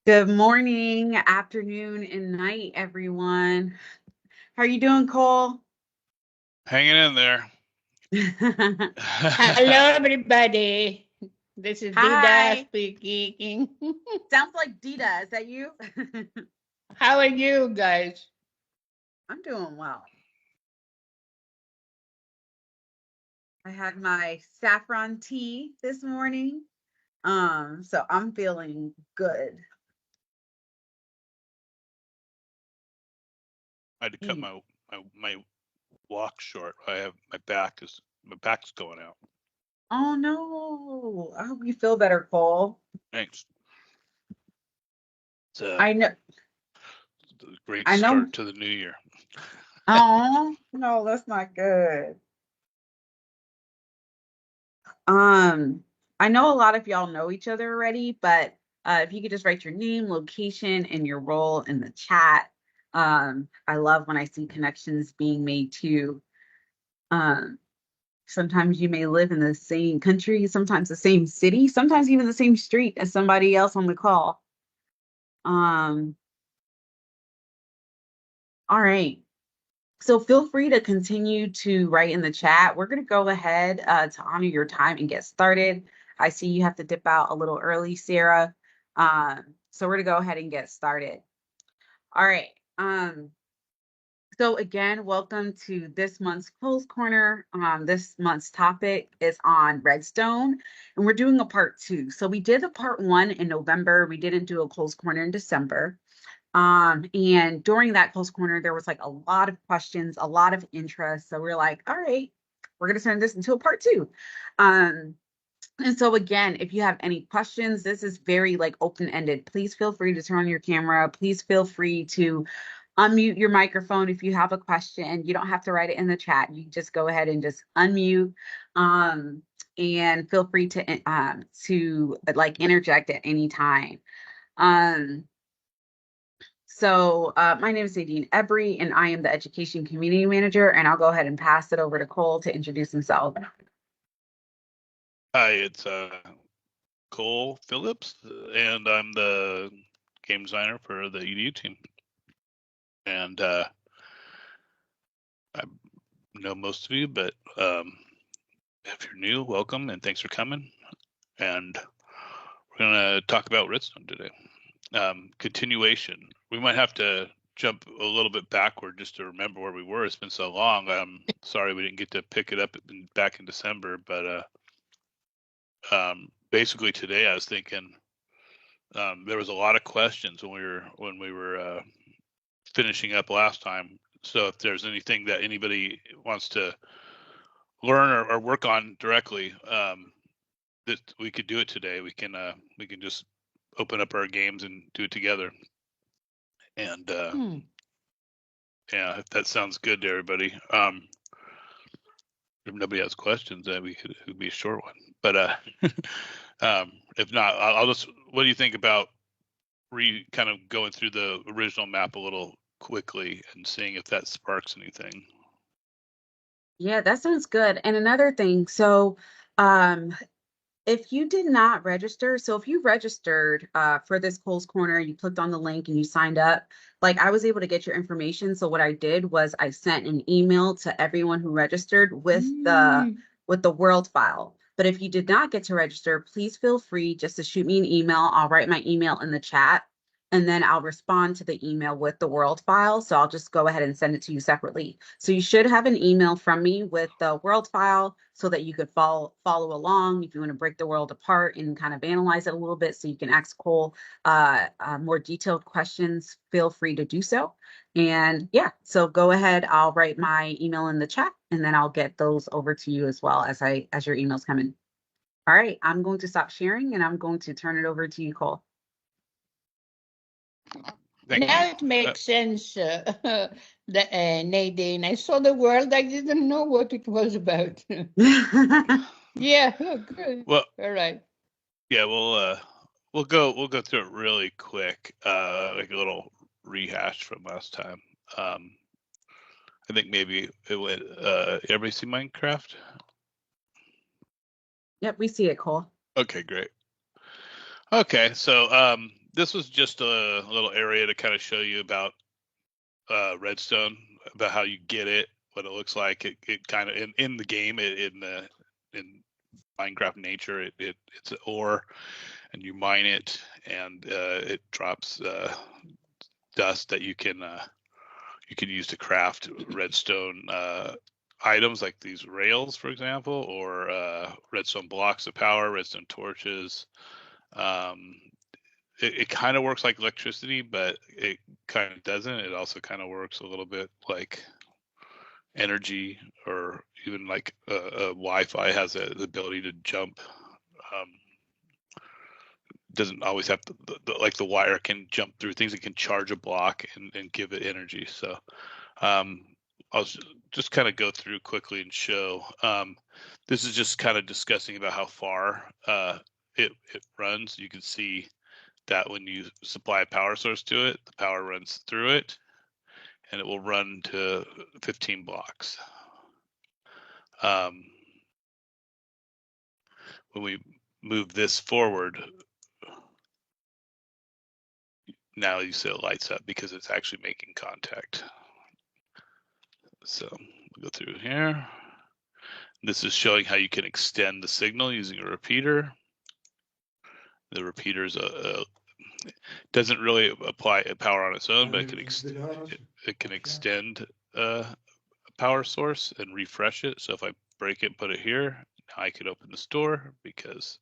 Good morning, afternoon, and night, everyone. How are you doing, Cole? Hanging in there. Hello, everybody. This is Dida Hi. speaking. Sounds like Dita. Is that you? How are you guys? I'm doing well. I had my saffron tea this morning. So I'm feeling good. I had to cut Mm. my walk short. My back's going out. Oh no. I hope you feel better, Cole. Thanks. It's I know a great I know. start to the new year. Oh no, that's not good. Um, I know a lot of y'all know each other already, but if you could just write your name, location, and your role in the chat. I love when I see connections being made too. Um, Sometimes you may live in the same country, sometimes the same city, sometimes even the same street as somebody else on the call. Um, all right. So feel free to continue to write in the chat. We're going to go ahead to honor your time and get started. I see you have to dip out a little early, Sarah. So we're going to go ahead and get started. All right. So again, welcome to this month's Close Corner. This month's topic is on Redstone, and we're doing a part two. So we did a part one in November. We didn't do a Close Corner in December. And during that close corner, there was like a lot of questions, a lot of interest. So we're like, all right, we're gonna turn this into a part two. Um, and so again, if you have any questions, this is very like open-ended. Please feel free to turn on your camera. Please feel free to unmute your microphone if you have a question. You don't have to write it in the chat. You just go ahead and just unmute. Um, and feel free to like interject at any time. Um, my name is Nadine Embry, and I am the Education Community Manager, and I'll go ahead and pass it over to Cole to introduce himself. Hi, it's Cole Phillips, and I'm the game designer for the EDU team. And I know most of you, but if you're new, welcome and thanks for coming. And we're gonna talk about Redstone today. Continuation. We might have to jump a little bit backward just to remember where we were. It's been so long. I'm sorry we didn't get to pick it up back in December, but basically today I was thinking there was a lot of questions when we were finishing up last time. So if there's anything that anybody wants to learn or work on directly, that we could do it today. We can just open up our games and do it together. And yeah, if that sounds good to everybody. If nobody has questions, then it would be a short one. But if not, I'll just. What do you think about kind of going through the original map a little quickly and seeing if that sparks anything? Yeah, that sounds good. And another thing, so um, if you did not register, so if you registered for this Cole's Corner, you clicked on the link and you signed up, like I was able to get your information. So what I did was I sent an email to everyone who registered with the world file. But if you did not get to register, please feel free just to shoot me an email. I'll write my email in the chat and then I'll respond to the email with the world file. So I'll just go ahead and send it to you separately. So you should have an email from me with the world file so that you could follow along if you want to break the world apart and kind of analyze it a little bit so you can ask Cole more detailed questions. Feel free to do so. And yeah, so go ahead. I'll write my email in the chat and then I'll get those over to you as well as your emails come in. All right, I'm going to stop sharing and I'm going to turn it over to you, Cole. Thank you. Now it makes sense, Nadine. I saw the world. I didn't know what it was about. Yeah, good. Well, All right. yeah, we'll go through it really quick, like a little rehash from last time. I think maybe it went. Everybody see Minecraft? Yep, we see it, Cole. Okay, great. Okay, so This was just a little area to kind of show you about Redstone, about how you get it, what it looks like. It kind of in the game, in Minecraft nature, it's an ore, and you mine it, and it drops dust that you can use to craft redstone items like these rails, for example, or redstone blocks of power, redstone torches. Um, it kind of works like electricity, but it kind of doesn't. It also kind of works a little bit like energy, or even like Wi-Fi has the ability to jump. Um, doesn't always have to, like the wire can jump through things. It can charge a block and give it energy. So I'll just kind of go through quickly and show. This is just kind of discussing about how far it runs. You can see that when you supply a power source to it, the power runs through it, and it will run to 15 blocks. When we move this forward, now you see it lights up because it's actually making contact. So we'll go through here. This is showing how you can extend the signal using a repeater. The repeater doesn't really apply power on its own, but it can extend a power source and refresh it. So if I break it and put it here, now I could open this door because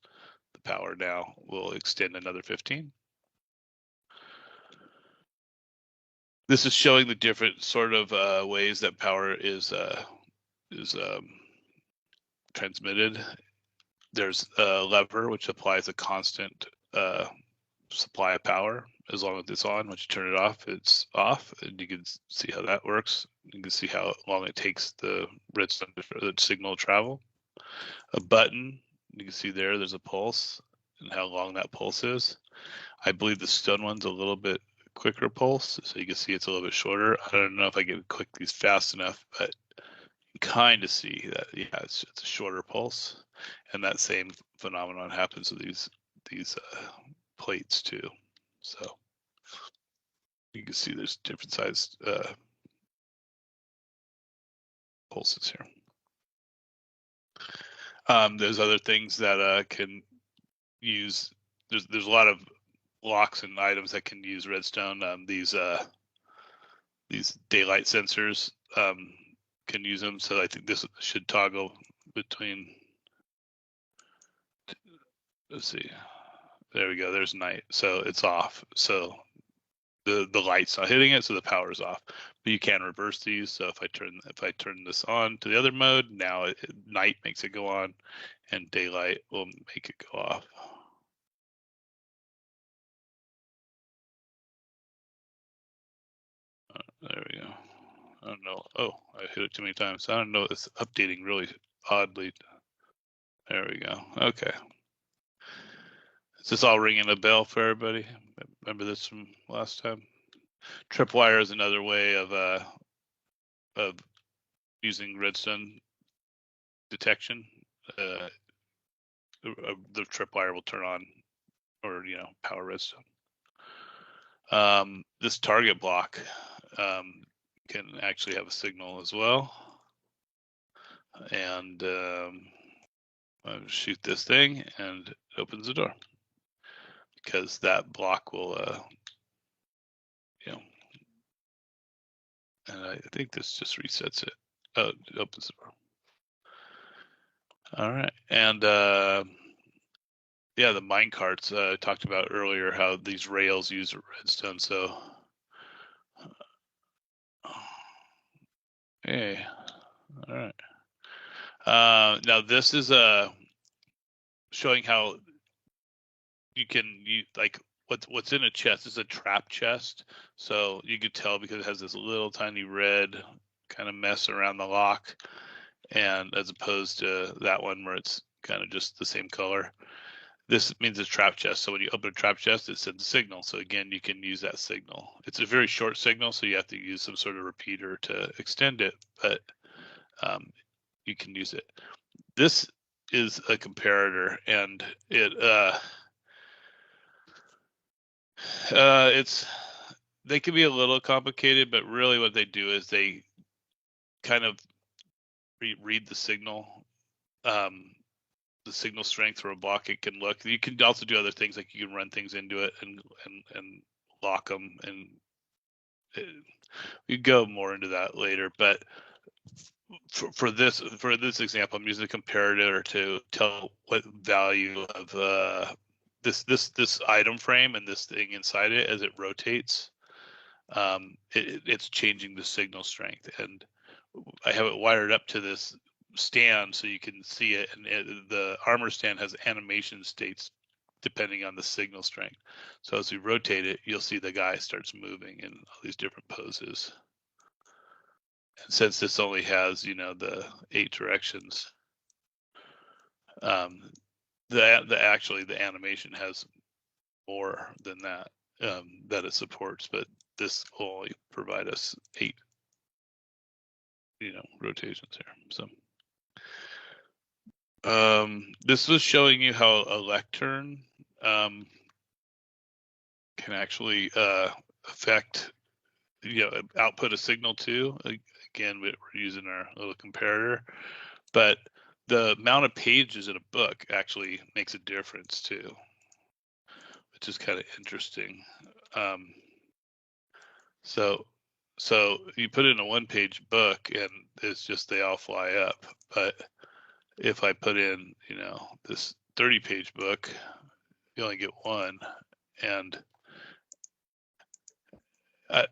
the power now will extend another 15. This is showing the different sort of ways that power is transmitted. There's a lever which applies a constant supply of power. As long as it's on, once you turn it off, it's off, and you can see how that works. You can see how long it takes the redstone the signal to travel. A button, you can see there's a pulse and how long that pulse is. I believe the stone one's a little bit quicker pulse, so you can see it's a little bit shorter. I don't know if I can click these fast enough, but you kind of see that, yeah, it's a shorter pulse, and that same phenomenon happens with these plates too. So you can see there's different sized pulses here. There's other things that can use. There's a lot of blocks and items that can use redstone. These daylight sensors can use them. So I think this should toggle between. Let's see. There we go. There's night, so it's off. So the light's not hitting it, so the power's off. But you can reverse these. So if I turn this on to the other mode, now night makes it go on, and daylight will make it go off. There we go. I don't know. Oh, I hit it too many times. I don't know. It's updating really oddly. There we go. Okay. Is this all ringing a bell for everybody? Remember this from last time? Tripwire is another way of using redstone detection. The tripwire will turn on, or power redstone. This target block can actually have a signal as well, and I'll shoot this thing, and it opens the door because that block will, and I think this just resets it. Oh, it opens the door. All right, and yeah, the mine carts I talked about earlier, how these rails use redstone. So, hey, all right. Now this is showing how you can like what's in a chest is a trap chest. So you could tell because it has this little tiny red kind of mess around the lock, and as opposed to that one where it's kind of just the same color. This means it's trap chest. So when you open a trap chest, it sends a signal. So again, you can use that signal. It's a very short signal, so you have to use some sort of repeater to extend it, but you can use it. This is a comparator, and it They can be a little complicated, but really what they do is they kind of read the signal, the signal strength for a block. It can look. You can also do other things, like you can run things into it and lock them, and we go more into that later. But for this example, I'm using a comparator to tell what value of this item frame and this thing inside it as it rotates. It's changing the signal strength, and I have it wired up to this stand so you can see it, and the armor stand has animation states depending on the signal strength. So as we rotate it, you'll see the guy starts moving in all these different poses. And since this only has, the 8 directions, the animation has more than that that it supports, but this will only provide us 8 rotations here. So this was showing you how a lectern can actually affect, output a signal too. Again, we're using our little comparator, but the amount of pages in a book actually makes a difference too, which is kind of interesting. So you put in a 1-page book and it's just, they all fly up. But if I put in, this 30-page book, you only get 1. And I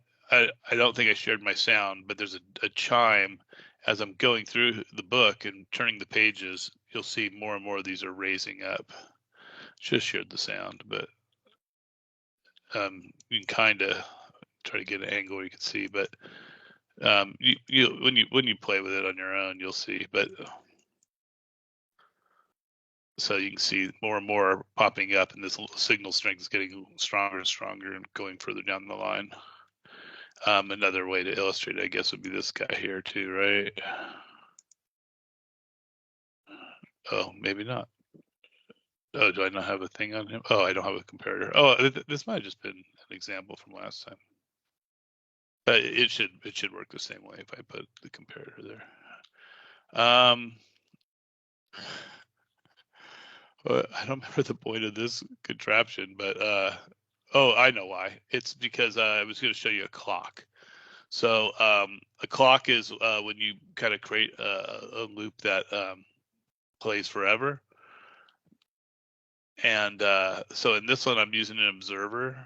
don't think I shared my sound, but there's a chime as I'm going through the book and turning the pages. You'll see more and more of these are raising up. Just shared the sound, but you can kind of try to get an angle where you can see. But you when you play with it on your own, you'll see. But so you can see more and more popping up, and this signal strength is getting stronger and stronger and going further down the line. Another way to illustrate it, I guess, would be this guy here too, right? Oh, maybe not. Oh, do I not have a thing on him? Oh, I don't have a comparator. Oh, this might have just been an example from last time. But it should work the same way if I put the comparator there. Well, I don't remember the point of this contraption, but oh, I know why. It's because I was going to show you a clock. So a clock is when you kind of create a loop that plays forever. And so in this one, I'm using an observer.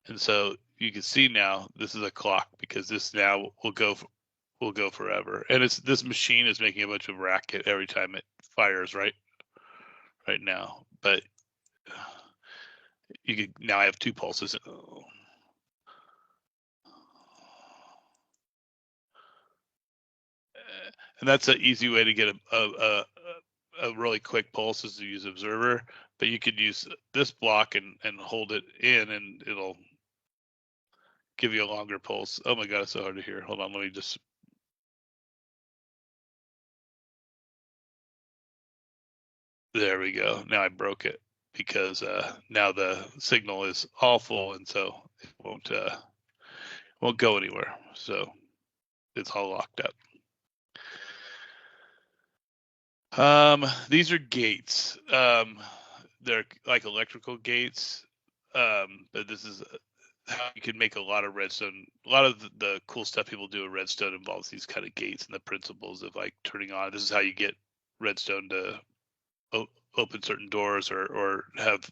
And so you can see now this is a clock, because this now will go forever. And this machine is making a bunch of racket every time it fires right now. But you can now, I have 2 pulses. And that's an easy way to get a really quick pulse, is to use observer. But you could use this block and hold it in, and it'll give you a longer pulse. Oh my god, it's so hard to hear. Hold on, let me just. There we go. Now I broke it, because now the signal is all full, and so it won't go anywhere. So it's all locked up. These are gates. They're like electrical gates, but this is how you can make a lot of redstone. A lot of the cool stuff people do with redstone involves these kind of gates and the principles of like turning on. This is how you get redstone to open certain doors, or have,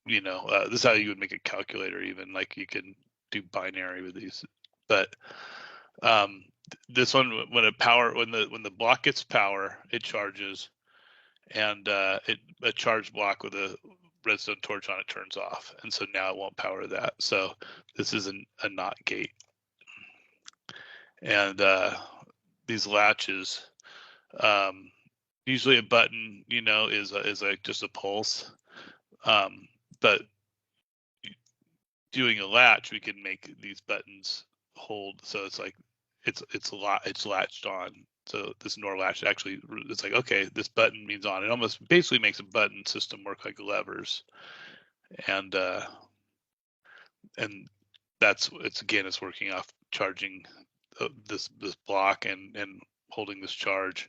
this is how you would make a calculator, even, like you can do binary with these. But this one, when the block gets power, it charges, and a charged block with a redstone torch on it turns off, and so now it won't power that. So this is a NOT gate. And these latches, usually a button, is like just a pulse. But doing a latch, we can make these buttons hold, so it's like it's latched on. So this NOR latch actually, it's like, okay, this button means on. It almost basically makes a button system work like levers. And it's working off charging this block and holding this charge.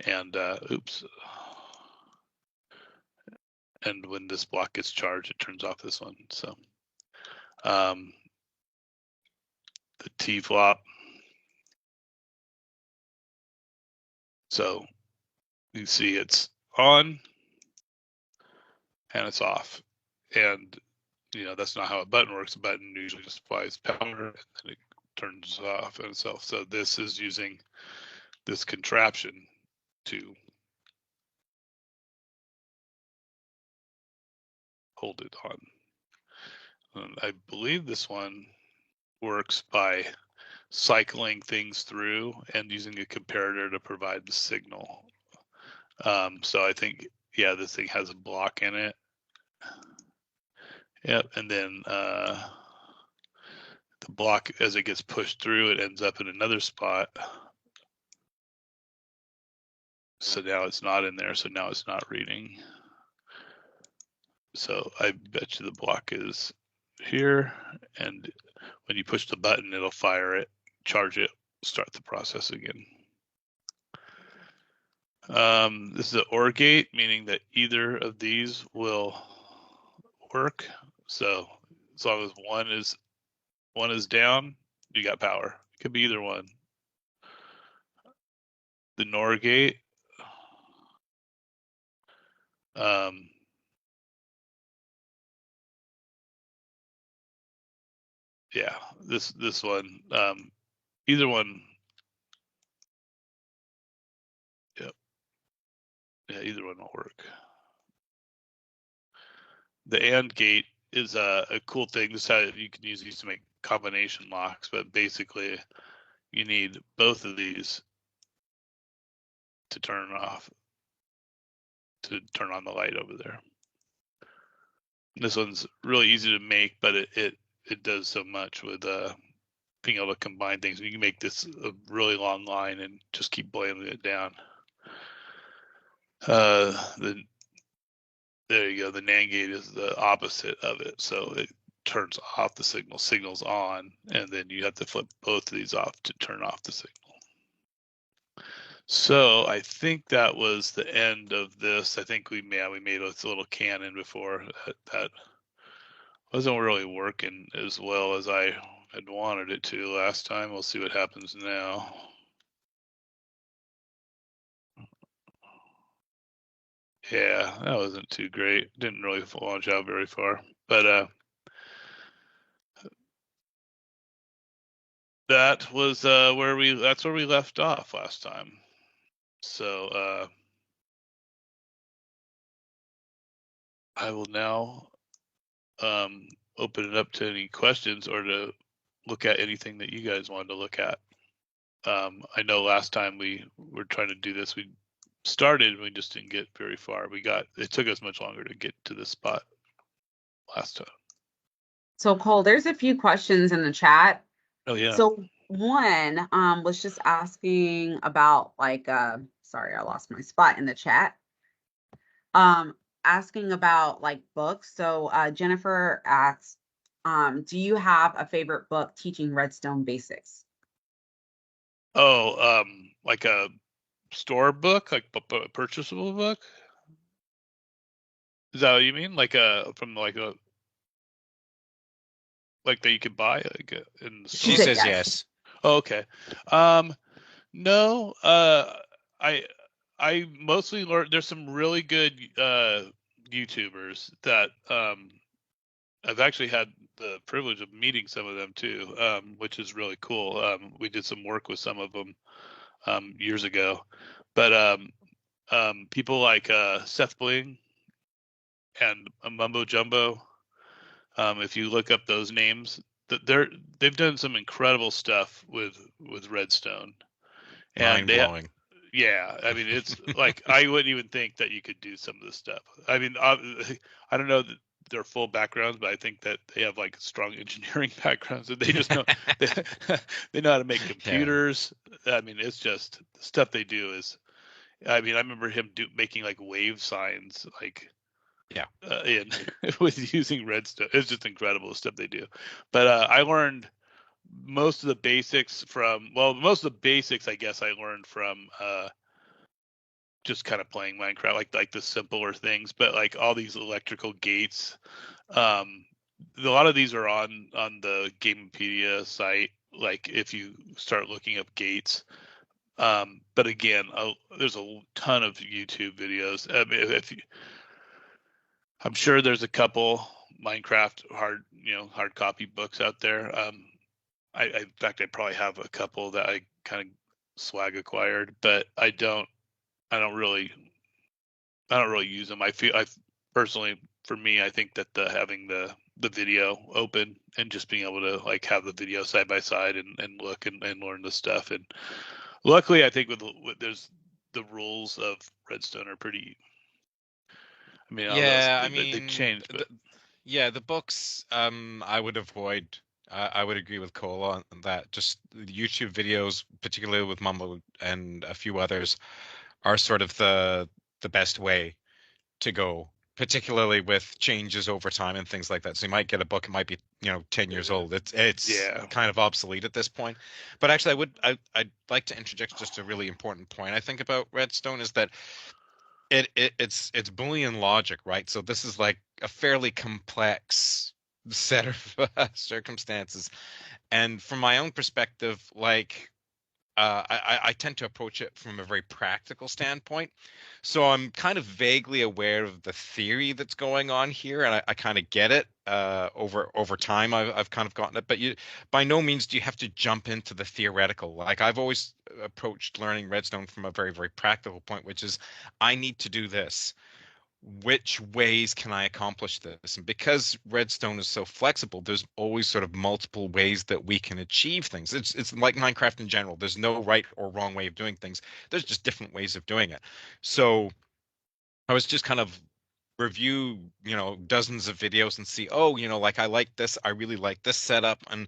And oops. And when this block gets charged, it turns off this one. So the T flop. So you see it's on and it's off. And that's not how a button works. A button usually just applies power and then it turns off on itself. So this is using this contraption to hold it on. And I believe this one works by cycling things through and using a comparator to provide the signal. So I think, yeah, this thing has a block in it. Yep, and then the block, as it gets pushed through, it ends up in another spot. So now it's not in there, so now it's not reading. So I bet you the block is here, and when you push the button, it'll fire it, charge it, start the process again. This is an OR gate, meaning that either of these will work. So as long as one is down, you got power. It could be either one. The NOR gate. Yeah, this one. Either one. Yep. Yeah, either one will work. The AND gate is a cool thing. This is how you can use these to make combination locks, but basically you need both of these to turn off, to turn on the light over there. This one's really easy to make, but it does so much with being able to combine things. You can make this a really long line and just keep boiling it down. There you go. The NAND gate is the opposite of it. So it turns off the signal, signal's on, and then you have to flip both of these off to turn off the signal. So I think that was the end of this. I think we made a little cannon before that wasn't really working as well as I had wanted it to last time. We'll see what happens now. Yeah, that wasn't too great. Didn't really launch out very far, but that was that's where we left off last time. So I will now open it up to any questions or to look at anything that you guys wanted to look at. I know last time we were trying to do this, we started and we just didn't get very far. It took us much longer to get to this spot last time. So Cole, there's a few questions in the chat. Oh yeah. So one was just asking about sorry, I lost my spot in the chat. Asking about like books. So Jennifer asks, do you have a favorite book teaching Redstone basics? Oh, like a store book, like a purchasable book? Is that what you mean? Like that you could buy in the store? She says yes. Oh, okay. No, I mostly learned. There's some really good YouTubers that I've actually had the privilege of meeting some of them too, which is really cool. We did some work with some of them years ago, but people like Seth Bling and Mumbo Jumbo, if you look up those names, they've done some incredible stuff with Redstone. Mind blowing. Yeah, I mean, it's like I wouldn't even think that you could do some of this stuff. I mean, I don't know their full backgrounds, but I think that they have like strong engineering backgrounds, and they just know they, they know how to make computers. I mean, it's just the stuff they do is. I mean, I remember him making like wave signs, like in with using Redstone. It's just incredible the stuff they do. But I learned most of the basics I guess I learned from just kind of playing Minecraft, like the simpler things, but like all these electrical gates. A lot of these are on the Gamepedia site. Like if you start looking up gates, but again, there's a ton of YouTube videos. I mean, I'm sure there's a couple Minecraft hard copy books out there. In fact, I probably have a couple that I kind of swag acquired, but I don't really use them. I personally, for me, I think that having the video open and just being able to like have the video side by side and look and learn the stuff. And luckily, I think with there's the rules of Redstone are pretty. I mean, although they changed, but the books I would avoid. I would agree with Cole on that. Just the YouTube videos, particularly with Mumble and a few others, are sort of the best way to go, particularly with changes over time and things like that. So you might get a book, it might be 10 years old. It's kind of obsolete at this point. But actually, I'd like to interject just a really important point I think about Redstone is that it's Boolean logic, right? So this is like a fairly complex set of circumstances, and from my own perspective, like I tend to approach it from a very practical standpoint. So I'm kind of vaguely aware of the theory that's going on here, and I kind of get it. Over time, I've kind of gotten it, but by no means do you have to jump into the theoretical. Like I've always approached learning Redstone from a very, very practical point, which is I need to do this. Which ways can I accomplish this? And because Redstone is so flexible, there's always sort of multiple ways that we can achieve things. It's like Minecraft in general. There's no right or wrong way of doing things. There's just different ways of doing it. So I was just kind of review dozens of videos and see, like I like this, I really like this setup. And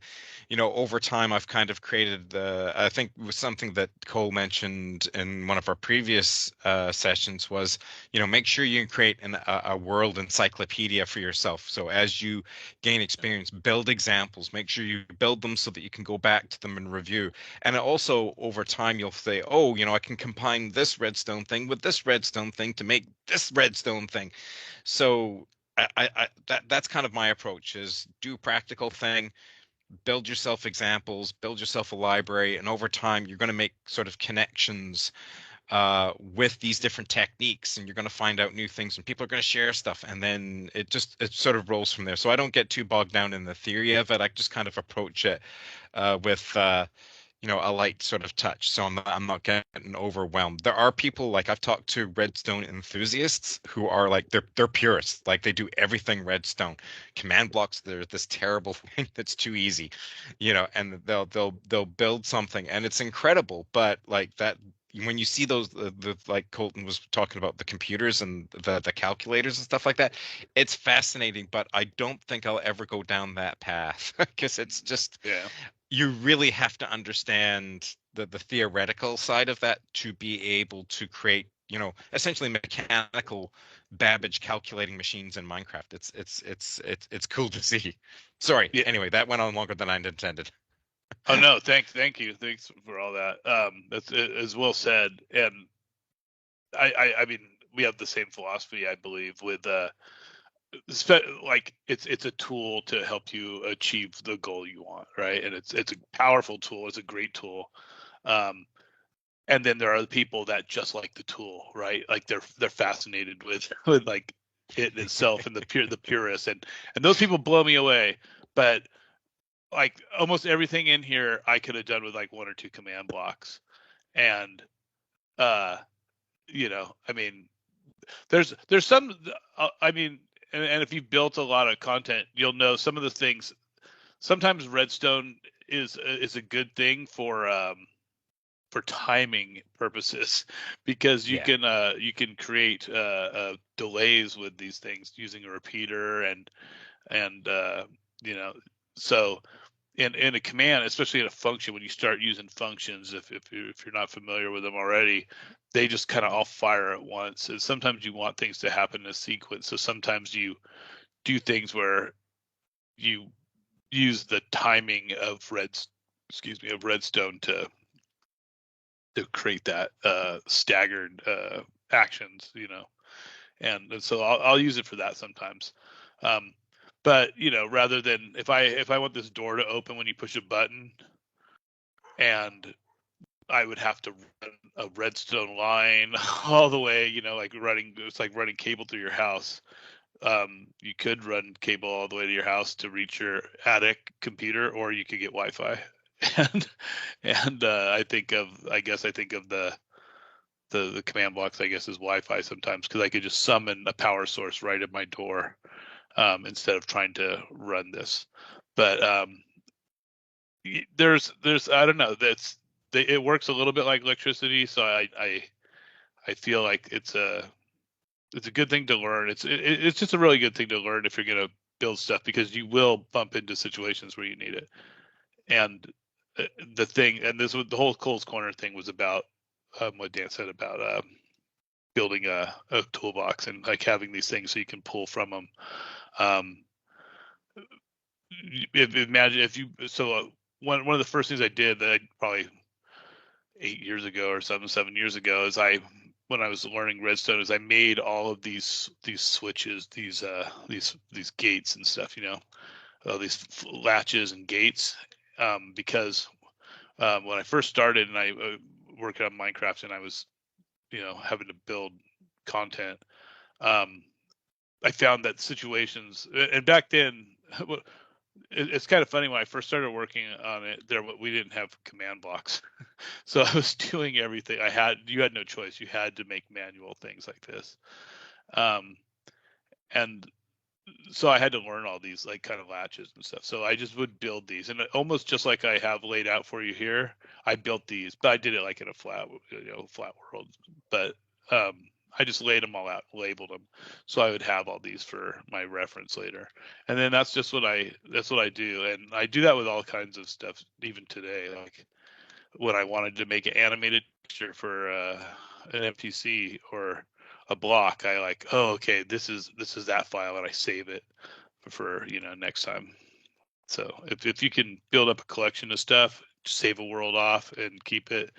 over time I've kind of created I think it was something that Cole mentioned in one of our previous sessions was make sure you create a world encyclopedia for yourself. So as you gain experience, build examples, make sure you build them so that you can go back to them and review. And also over time you'll say, I can combine this redstone thing with this redstone thing to make this redstone thing. So that's kind of my approach is do practical thing, build yourself examples, build yourself a library, and over time you're going to make sort of connections with these different techniques, and you're going to find out new things, and people are going to share stuff, and then it sort of rolls from there. So I don't get too bogged down in the theory of it. I just kind of approach it with a light sort of touch, so I'm not getting overwhelmed. There are people, like I've talked to Redstone enthusiasts who are like they're purists, like they do everything Redstone. Command blocks, they're this terrible thing that's too easy, and they'll build something and it's incredible, but like that when you see those like Colton was talking about the computers and the calculators and stuff like that, it's fascinating, but I don't think I'll ever go down that path because it's just you really have to understand the theoretical side of that to be able to create, essentially mechanical Babbage calculating machines in Minecraft. It's cool to see. Sorry. Yeah. Anyway, that went on longer than I'd intended. Oh no, thank you. Thanks for all that. That's as well said. And I mean, we have the same philosophy, I believe, with like it's a tool to help you achieve the goal you want, right? And it's a powerful tool. It's a great tool. And then there are the people that just like the tool, right? Like they're fascinated with like it itself and the purists, and those people blow me away. But like almost everything in here I could have done with like one or two command blocks. And I mean, there's some I mean, and if you've built a lot of content, you'll know some of the things. Sometimes Redstone is a good thing for for timing purposes, because you can create delays with these things using a repeater and you know, so in a command, especially in a function, when you start using functions, if you're not familiar with them already, they just kind of all fire at once. And sometimes you want things to happen in a sequence. So sometimes you do things where you use the timing of Redstone to create that staggered actions, and so I'll use it for that sometimes. But rather than if I want this door to open when you push a button, and I would have to run a redstone line all the way, it's like running cable through your house. You could run cable all the way to your house to reach your attic computer, or you could get Wi-Fi. And I guess I think of the command blocks, I guess, as Wi-Fi sometimes, because I could just summon a power source right at my door, instead of trying to run this. But there's I don't know, it works a little bit like electricity, so I feel like it's a good thing to learn. It's just a really good thing to learn if you're going to build stuff, because you will bump into situations where you need it. And the thing, and this was the whole Cole's Corner thing, was about what Dan said about building a toolbox and like having these things so you can pull from them. Imagine if you one of the first things I did, that I probably 8 years ago or 7 years ago, is when I was learning Redstone, is I made all of these switches, these gates and stuff, these latches and gates, because when I first started and I worked on Minecraft, and I was having to build content, I found that situations, and back then, it's kind of funny, when I first started working on it, we didn't have command blocks. So I was doing everything. You had no choice. You had to make manual things like this. And so I had to learn all these like kind of latches and stuff. So I just would build these, and almost just like I have laid out for you here, I built these, but I did it like in a flat world. But I just laid them all out, labeled them, so I would have all these for my reference later. And then that's what I do, and I do that with all kinds of stuff even today. Like when I wanted to make an animated picture for an MPC or a block, I like, oh, okay, this is that file, and I save it for next time. So if you can build up a collection of stuff, save a world off and keep it,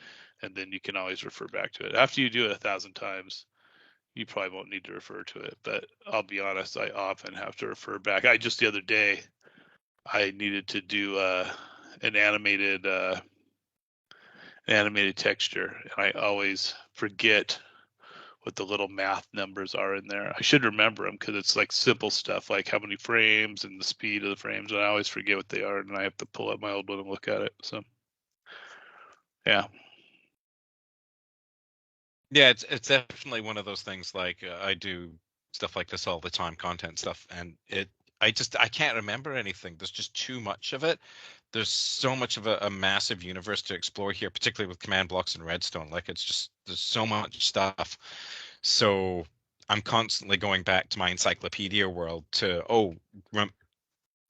and then you can always refer back to it. After you do it 1,000 times, you probably won't need to refer to it. But I'll be honest, I often have to refer back. Just the other day, I needed to do an animated texture, and I always forget what the little math numbers are in there. I should remember them, because it's like simple stuff like how many frames and the speed of the frames, and I always forget what they are, and I have to pull up my old one and look at it. So yeah. Yeah, it's definitely one of those things. Like I do stuff like this all the time, content stuff, and I can't remember anything. There's just too much of it. There's so much of a massive universe to explore here, particularly with command blocks and Redstone. Like there's so much stuff. So I'm constantly going back to my encyclopedia world to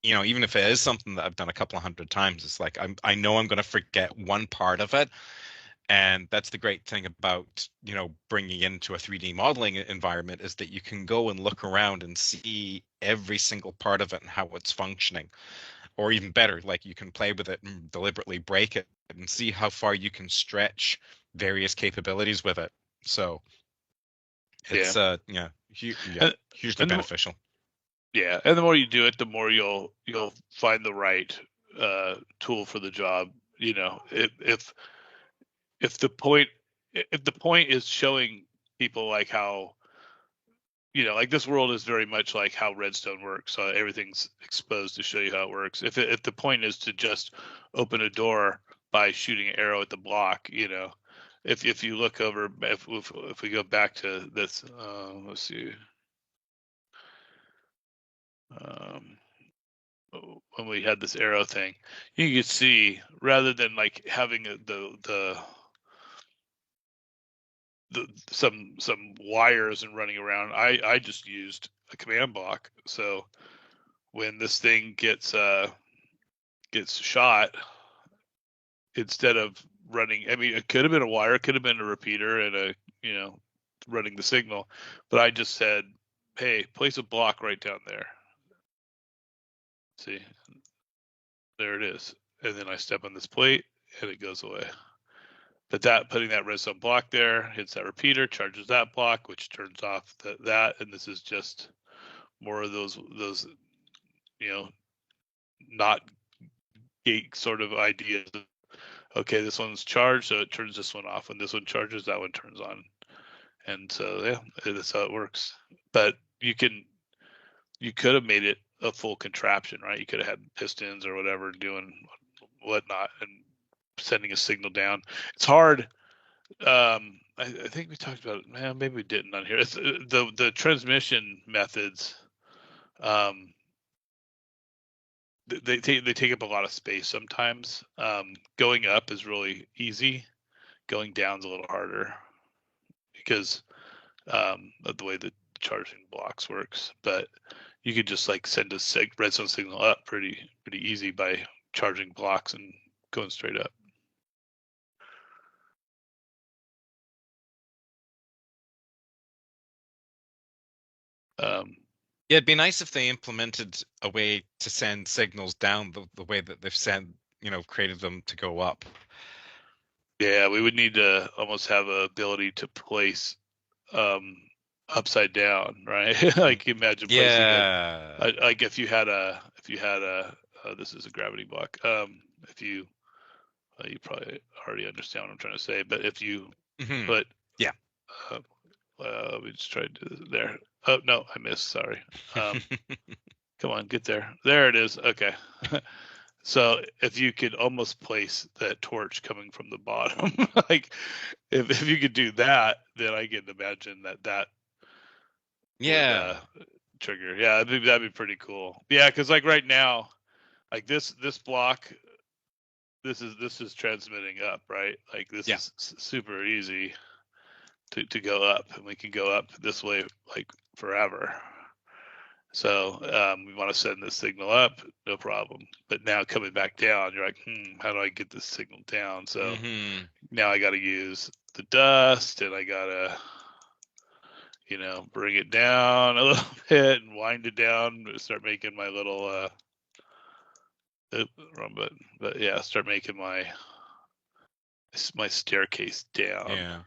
even if it is something that I've done a couple of hundred times, it's like I know I'm going to forget one part of it. And that's the great thing about, bringing into a 3D modeling environment, is that you can go and look around and see every single part of it and how it's functioning. Or even better, like you can play with it and deliberately break it and see how far you can stretch various capabilities with it. So it's And, hugely and beneficial. and the more you do it, the more you'll find the right tool for the job. If the point is showing people like how like this world is very much like how Redstone works, so everything's exposed to show you how it works. If the point is to just open a door by shooting an arrow at the block, if you look over, if we go back to this, let's see, when we had this arrow thing, you could see, rather than like having the some wires and running around. I just used a command block. So when this thing gets shot, instead of running, I mean, it could have been a wire, it could have been a repeater and running the signal, but I just said, hey, place a block right down there. See, there it is. And then I step on this plate and it goes away. But putting that redstone block there hits that repeater, charges that block, which turns off that. And this is just more of those not gate sort of ideas. Okay, this one's charged, so it turns this one off. When this one charges, that one turns on. And so yeah, that's how it works. But you could have made it a full contraption, right? You could have had pistons or whatever doing whatnot and sending a signal down. It's hard. I think we talked about it. Man, maybe we didn't on here. It's the transmission methods. They take up a lot of space sometimes. Going up is really easy. Going down's a little harder because of the way the charging blocks works. But you could just like send a redstone signal up pretty easy by charging blocks and going straight up. Yeah, it'd be nice if they implemented a way to send signals down the way that they've created them to go up. Yeah, we would need to almost have a ability to place upside down, right? Like imagine placing it like if you had a this is a gravity block. If you probably already understand what I'm trying to say, but if you put we just tried to there. Oh no, I missed. Sorry. Come on, get there. There it is. Okay. So if you could almost place that torch coming from the bottom, like if you could do that, then I can imagine that would trigger. Yeah, that'd be pretty cool. Yeah, because like right now, like this block, this is transmitting up, right? Like this is super easy to go up, and we can go up this way like forever. So we want to send this signal up, no problem. But now coming back down, you're like, how do I get this signal down? So now I got to use the dust, and I got to, bring it down a little bit and wind it down, start making my little, wrong button. But yeah, start making my staircase down. Yeah.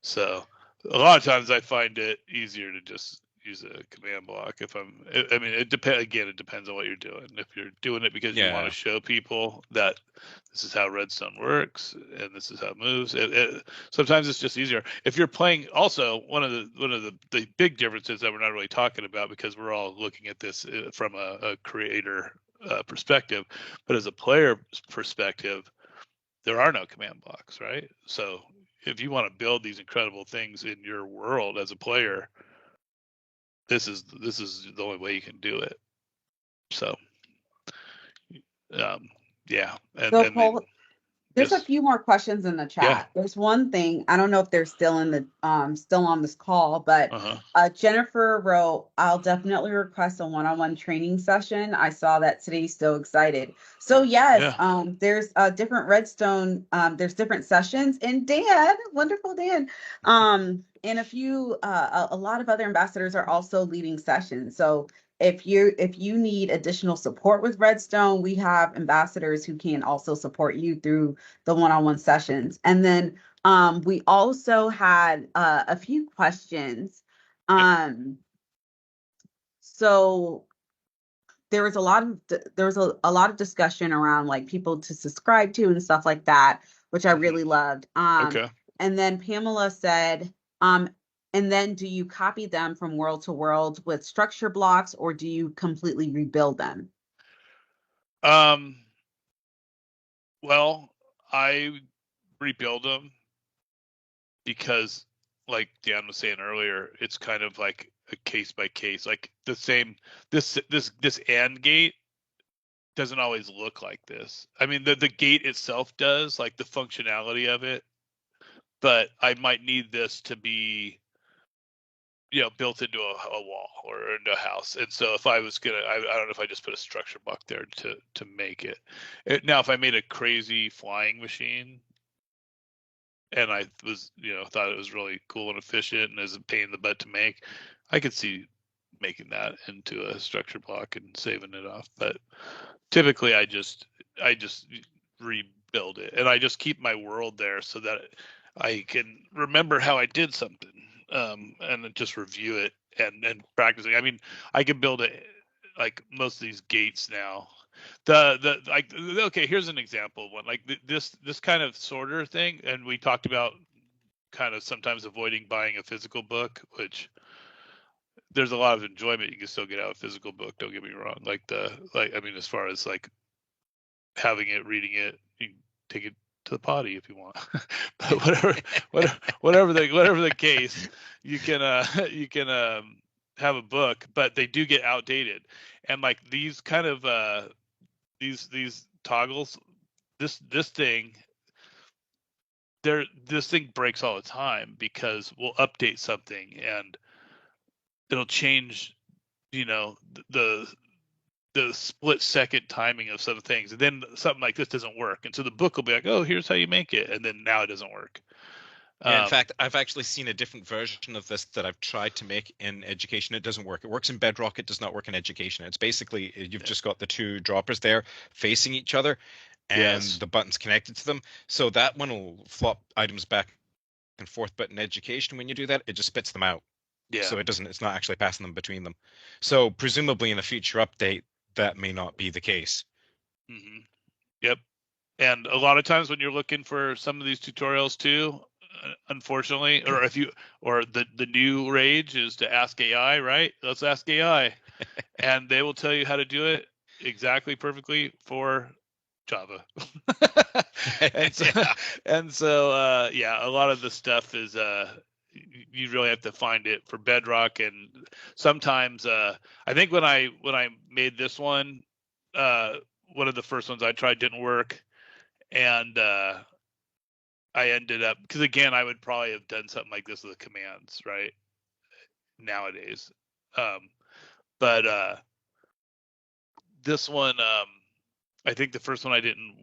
So a lot of times I find it easier to just use a command block it depends on what you're doing. If you're doing it because you want to show people that this is how redstone works and this is how it moves, sometimes it's just easier. If you're playing, also one of the big differences that we're not really talking about because we're all looking at this from a creator perspective, but as a player perspective, there are no command blocks, right? So if you want to build these incredible things in your world as a player, this is the only way you can do it. So, yeah. So Paul, there's a few more questions in the chat. Yeah. There's one thing, I don't know if they're still in the still on this call, but Jennifer wrote, I'll definitely request a one-on-one training session. I saw that today, so excited. So yes, there's different redstone, there's different sessions, and Dan, wonderful Dan, and a lot of other ambassadors are also leading sessions. So if you need additional support with Redstone, we have ambassadors who can also support you through the one-on-one sessions. And then we also had a few questions. So there was a lot of discussion around like people to subscribe to and stuff like that, which I really loved. Okay. And then Pamela said, and then do you copy them from world to world with structure blocks, or do you completely rebuild them? Well, I rebuild them because, like Dan was saying earlier, it's kind of like a case by case. Like the same, this AND gate doesn't always look like this. I mean, the gate itself does, like the functionality of it but I might need this to be, built into a wall or into a house. And so if I was gonna, I don't know if I just put a structure block there to make it. Now, if I made a crazy flying machine, and I was, thought it was really cool and efficient and is a pain in the butt to make, I could see making that into a structure block and saving it off. But typically I just rebuild it, and I just keep my world there so that I can remember how I did something, and then just review it and practicing. I mean, I can build it like most of these gates now. Okay, here's an example of one, like this kind of sorter thing, and we talked about kind of sometimes avoiding buying a physical book, which there's a lot of enjoyment you can still get out of a physical book, don't get me wrong. I mean, as far as like having it, reading it, you can take it to the potty if you want. But whatever the case, you can have a book, but they do get outdated. And like these kind of these toggles, this thing breaks all the time because we'll update something and it'll change, the split second timing of some things, and then something like this doesn't work, and so the book will be like, oh, here's how you make it, and then now it doesn't work. Yeah, in fact, I've actually seen a different version of this that I've tried to make in education. It doesn't work. It works in Bedrock. It does not work in education. It's basically, you've just got the two droppers there facing each other, and the buttons connected to them. So that one will flop items back and forth, but in education, when you do that, it just spits them out. Yeah. So it's not actually passing them between them. So presumably in a future update, that may not be the case. Mm-hmm. Yep. And a lot of times when you're looking for some of these tutorials too, unfortunately, or the new rage is to ask AI, right? Let's ask AI, and they will tell you how to do it exactly perfectly for Java. and so a lot of the stuff is you really have to find it for Bedrock. And sometimes I think when I made this one, one of the first ones I tried didn't work, and I ended up, because again, I would probably have done something like this with the commands, right? Nowadays. But this one, I think the first one I didn't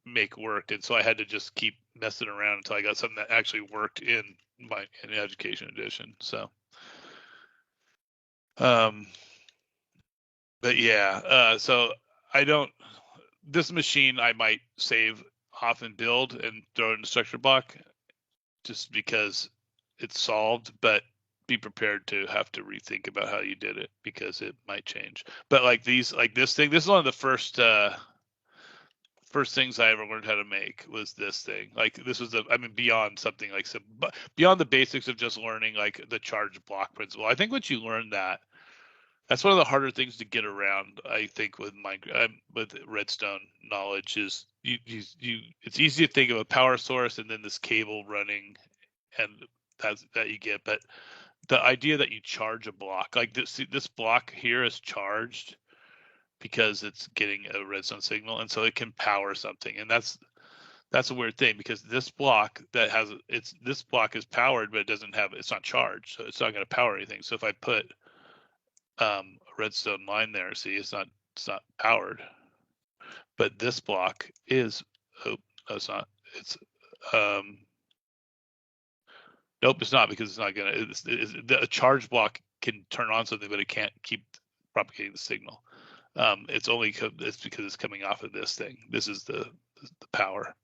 make worked, and so I had to just keep messing around until I got something that actually worked in education edition. So, but yeah, so this machine I might save off and build and throw it in the structure block just because it's solved, but be prepared to have to rethink about how you did it because it might change. But like this is one of the first things I ever learned how to make was this thing. Like this was beyond something like beyond the basics of just learning like the charge block principle. I think once you learn that's one of the harder things to get around. I think with with Redstone knowledge is you it's easy to think of a power source and then this cable running, and that you get. But the idea that you charge a block, like this block here is charged because it's getting a redstone signal, and so it can power something. And that's a weird thing because this block this block is powered, but it's not charged, so it's not going to power anything. So if I put a redstone line there, see, it's not powered, but this block is. Oh, no, it's not. It's nope, it's not, because it's not gonna. A charge block can turn on something, but it can't keep propagating the signal. It's because it's coming off of this thing. This is the power.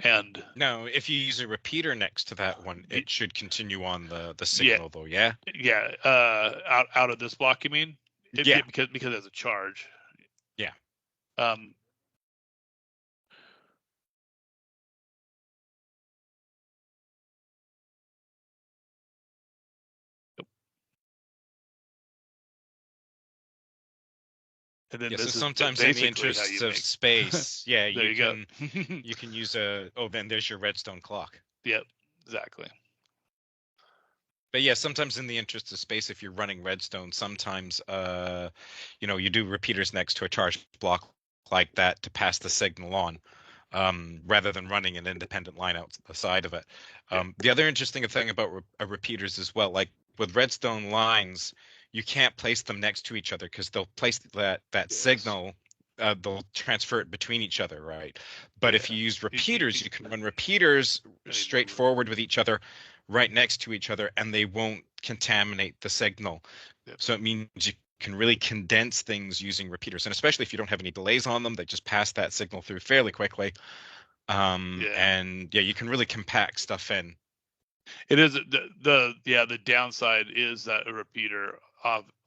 And now, if you use a repeater next to that one, it should continue on the signal, though. Yeah. Yeah. Out of this block, you mean? Yeah. Because it's a charge. Yeah. And then yeah, this so is sometimes in the interests of make. space, yeah, you can you can use then there's your redstone clock. Yep, exactly. But yeah, sometimes in the interest of space, if you're running redstone, sometimes you do repeaters next to a charge block like that to pass the signal on. rather than running an independent line out the side of it. Yeah. The other interesting thing about repeaters as well, like with redstone lines, you can't place them next to each other because they'll place that Yes. signal. They'll transfer it between each other, right? But if Yeah. you use repeaters, you can run repeaters straightforward with each other, right next to each other, and they won't contaminate the signal. Yep. So it means you can really condense things using repeaters, and especially if you don't have any delays on them, they just pass that signal through fairly quickly. And yeah, you can really compact stuff in. It is the downside is that a repeater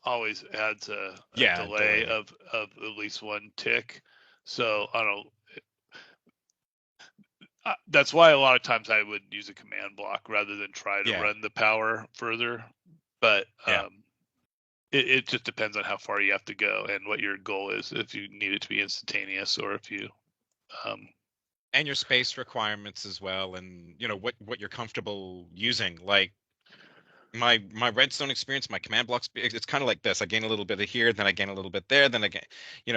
always adds a delay of at least one tick. So I don't. That's why a lot of times I would use a command block rather than try to run the power further. But it just depends on how far you have to go and what your goal is. If you need it to be instantaneous, or if you and your space requirements as well, and you know what you're comfortable using. Like my redstone experience, my command blocks, it's kind of like this. I gain a little bit of here, then I gain a little bit there, then I gain,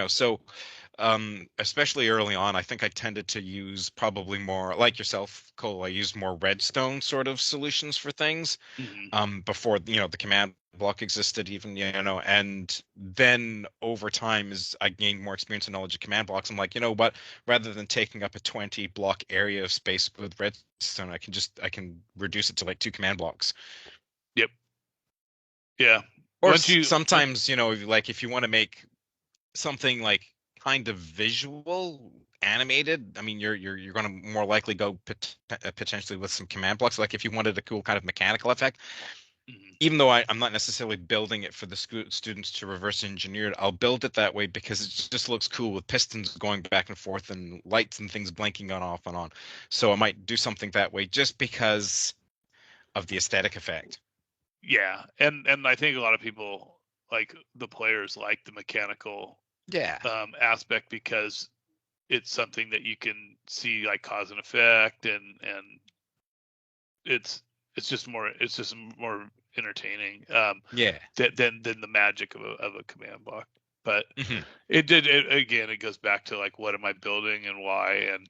so especially early on, I think I tended to use probably more like yourself, Cole. I used more redstone sort of solutions for things before the command block existed even, and then over time, as I gained more experience and knowledge of command blocks, I'm like, you know what, rather than taking up a 20 block area of space with redstone, I can reduce it to like 2 command blocks. Yep. Yeah. Or sometimes, like if you want to make something like kind of visual, animated, I mean, you're going to more likely go potentially with some command blocks. Like if you wanted a cool kind of mechanical effect, even though I'm not necessarily building it for the students to reverse engineer it, I'll build it that way because it just looks cool with pistons going back and forth and lights and things blinking on, off and on. So I might do something that way just because of the aesthetic effect. Yeah, and I think a lot of people, like the players, like the mechanical aspect because it's something that you can see like cause and effect, and it's just more entertaining than the magic of a command block. But it goes back to like, what am I building and why, and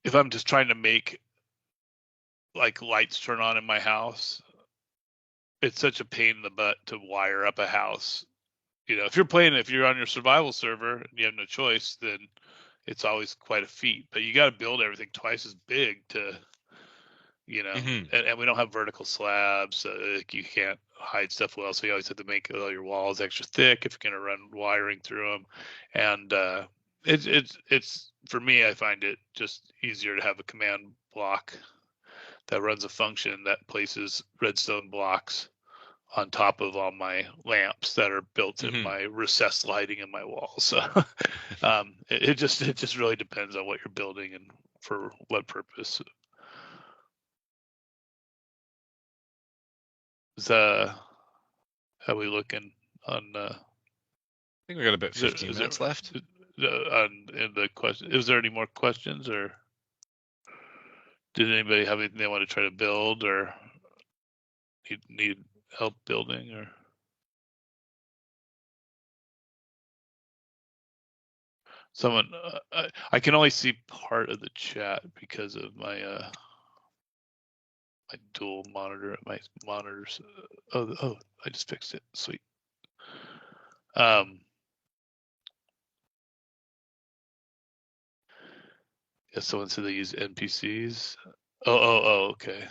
if I'm just trying to make like lights turn on in my house, it's such a pain in the butt to wire up a house. If you're on your survival server and you have no choice, then it's always quite a feat. But you got to build everything twice as big to, and we don't have vertical slabs, so you can't hide stuff well. So you always have to make all your walls extra thick if you're going to run wiring through them. And it's for me, I find it just easier to have a command block that runs a function that places redstone blocks on top of all my lamps that are built in my recessed lighting in my walls. So it just really depends on what you're building and for what purpose. How we looking on? I think we got about 15 minutes left. On the question, is there any more questions, or did anybody have anything they want to try to build, or need help building, or? Someone, I can only see part of the chat because of my my dual monitor. My monitors. Oh, I just fixed it. Sweet. Yeah, someone said they use NPCs. Oh, okay.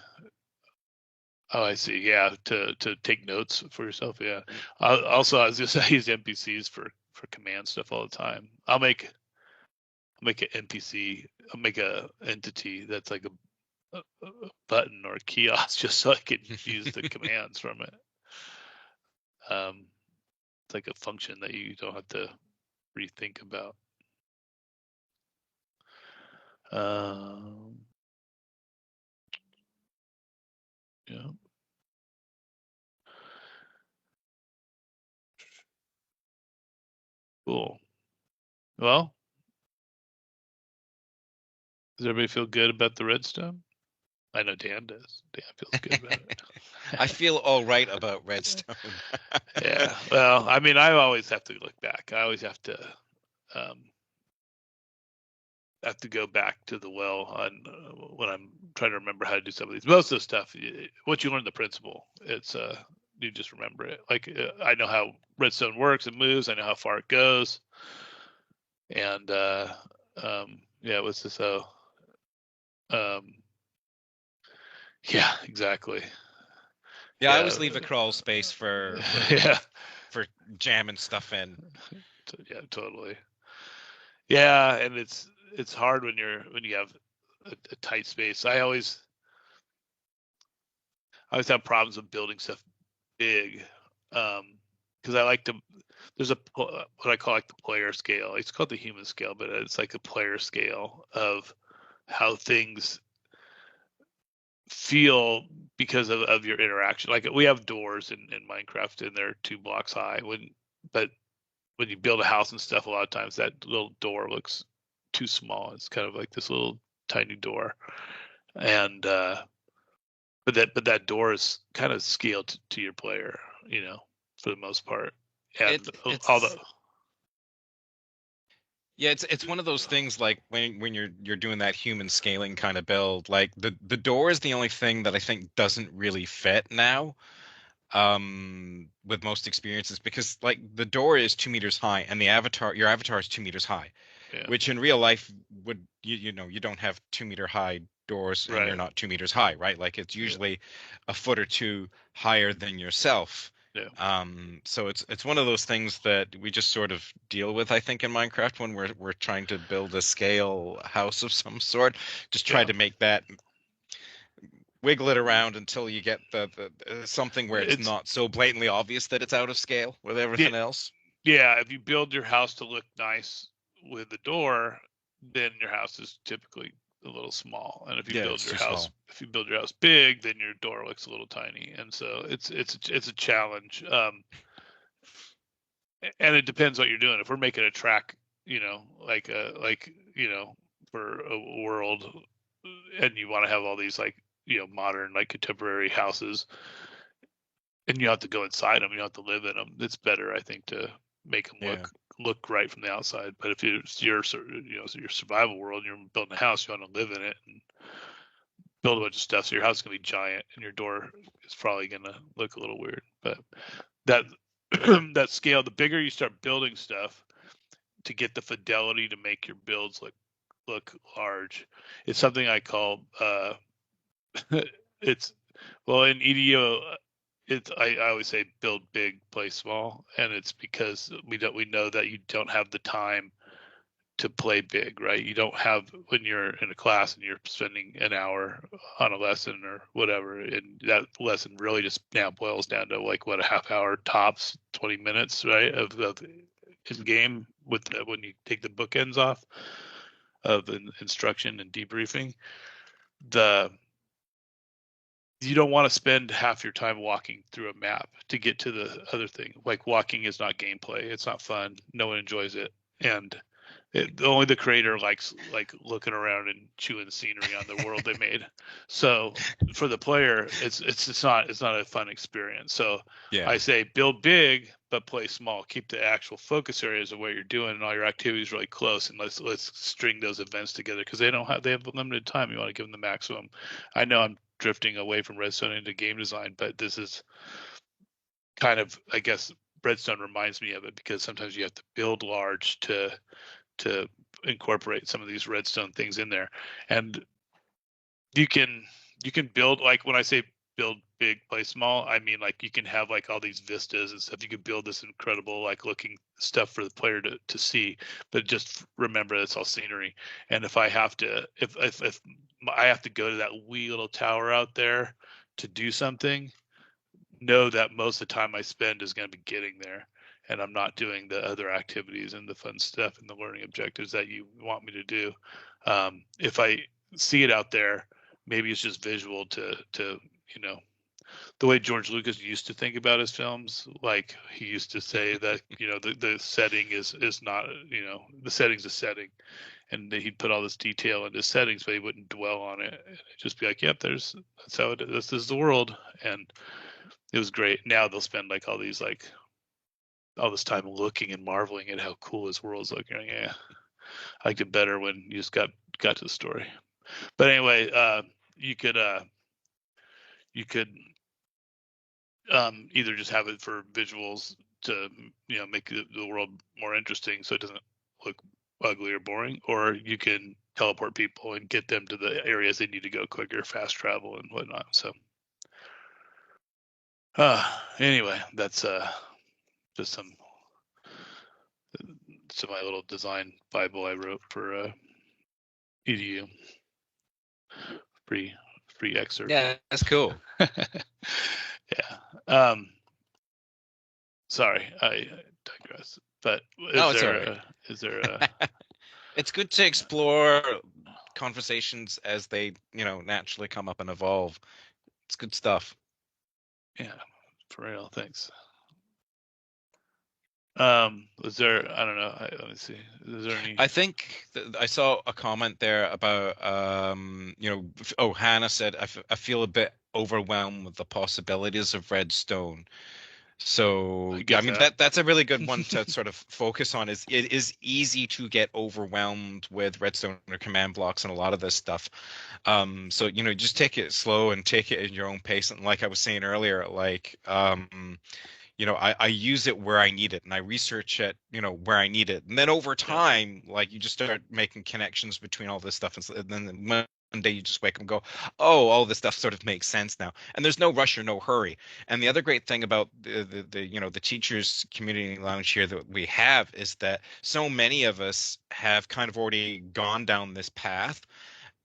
Oh, I see. Yeah, to take notes for yourself. Yeah. Also, I was just I use NPCs for command stuff all the time. I'll make an NPC. I'll make a entity that's like a button or a kiosk just so I can use the commands from it. It's like a function that you don't have to rethink about. Yeah. Cool. Well, does everybody feel good about the redstone? I know Dan does. Dan feels good about it. I feel all right about Redstone. Yeah. Well, I mean, I always have to look back. I always um, have to go back to the well on when I'm trying to remember how to do some of these. Most of the stuff, once you learn the principle, it's you just remember it. Like I know how redstone works and moves. I know how far it goes, and yeah, what's this? Um, yeah, exactly. Yeah, I Yeah, always leave a crawl space for yeah, for jamming stuff in. yeah, totally. Yeah, and it's hard when you have a tight space. I always have problems with building stuff big, because I like to. There's what I call like the player scale. It's called the human scale, but it's like a player scale of how things feel because of your interaction. Like we have doors in Minecraft, and they're 2 blocks high. But when you build a house and stuff, a lot of times that little door looks too small. It's kind of like this little tiny door, and but that door is kind of scaled to your player, for the most part, and all the Yeah, it's one of those things like when you're doing that human scaling kind of build, like the door is the only thing that I think doesn't really fit now with most experiences because like the door is 2 meters high and your avatar is 2 meters high, yeah, which in real life would you don't have 2 meter high doors and you're right, not 2 meters high, right? Like it's yeah, usually a foot or two higher than yourself. yeah, So it's one of those things that we just sort of deal with, I think, in Minecraft when we're trying to build a scale house of some sort. Just try yeah. to make that wiggle it around until you get the something where it's It's not so blatantly obvious that it's out of scale with yeah, everything else. yeah. If you build your house to look nice with the door, then your house is typically a little small. And Yeah, it's too small. if you build your house big, then your door looks a little tiny. And so it's a challenge. And it depends what you're doing. If we're making a track, for a world, and you want to have all these like modern like contemporary houses, and you have to go inside them, you have to live in them. It's better, I think, to make them Yeah. look right from the outside. But if it's your your survival world, and you're building a house, you want to live in it and build a bunch of stuff. So your house is gonna be giant, and your door is probably gonna look a little weird. But that that scale, the bigger you start building stuff to get the fidelity to make your builds look large. It's something I call it's well in EDO. I always say build big, play small, and it's because we know that you don't have the time to play big, right? You don't have when you're in a class and you're spending an hour on a lesson or whatever, and that lesson really just now boils down to like what a half hour tops, 20 minutes, right? Of in game with when you take the bookends off of instruction and debriefing, the you don't want to spend half your time walking through a map to get to the other thing. Like walking is not gameplay. It's not fun. No one enjoys it. And only the creator likes like looking around and chewing scenery on the world they made. So for the player, it's not a fun experience. So Yeah. I say build big but play small. Keep the actual focus areas of what you're doing and all your activities really close, and let's string those events together because they have limited time. You want to give them the maximum. I know I'm drifting away from Redstone into game design, but this is kind of, I guess, Redstone reminds me of it because sometimes you have to build large to incorporate some of these Redstone things in there, and you can build, like when I say build big, play small, I mean like you can have like all these vistas and stuff. You could build this incredible like looking stuff for the player to see, but just remember it's all scenery. And if I have to, if I have to go to that wee little tower out there to do something, know that most of the time I spend is going to be getting there, and I'm not doing the other activities and the fun stuff and the learning objectives that you want me to do. If I see it out there, maybe it's just visual to the way George Lucas used to think about his films. Like he used to say that the setting is not the setting's a setting, and he'd put all this detail into settings, but he wouldn't dwell on it. And it'd just be like, yep, that's how it is. This is the world. And it was great. Now they'll spend like all this time looking and marveling at how cool his world's looking. Like, yeah, I liked it better when you just got to the story. But anyway, you could either just have it for visuals to make the world more interesting so it doesn't look ugly or boring, or you can teleport people and get them to the areas they need to go quicker, fast travel and whatnot. So anyway, that's just some my little design Bible I wrote for EDU. Free excerpt. Yeah, that's cool. Yeah. Sorry, I digress. But is there a It's good to explore conversations as they, naturally come up and evolve. It's good stuff. Yeah, for real. Thanks. Was there? I don't know. Let me see. Is there any? I think I saw a comment there about, Hannah said, I feel a bit overwhelmed with the possibilities of Redstone. So yeah, I mean that's a really good one to sort of focus on. Is it is easy to get overwhelmed with Redstone or command blocks and a lot of this stuff. So just take it slow and take it at your own pace. And like I was saying earlier, like I use it where I need it, and I research it, where I need it, and then over time, like you just start making connections between all this stuff, and then one day you just wake up and go, oh, all this stuff sort of makes sense now, and there's no rush or no hurry. And the other great thing about the teachers community lounge here that we have is that so many of us have kind of already gone down this path.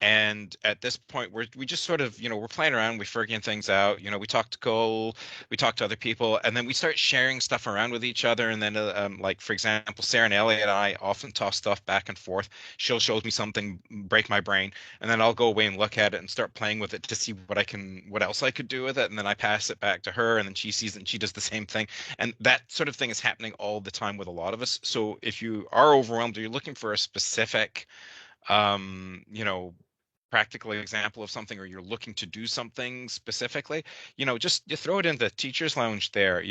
And at this point, we just sort of, we're playing around, we're figuring things out. We talk to Cole, we talk to other people, and then we start sharing stuff around with each other. And then, like, for example, Sarah and Elliot and I often toss stuff back and forth. She'll show me something, break my brain, and then I'll go away and look at it and start playing with it to see what else I could do with it. And then I pass it back to her, and then she sees it and she does the same thing. And that sort of thing is happening all the time with a lot of us. So if you are overwhelmed or you're looking for a specific, practical example of something, or you're looking to do something specifically, just you throw it in the teachers lounge there.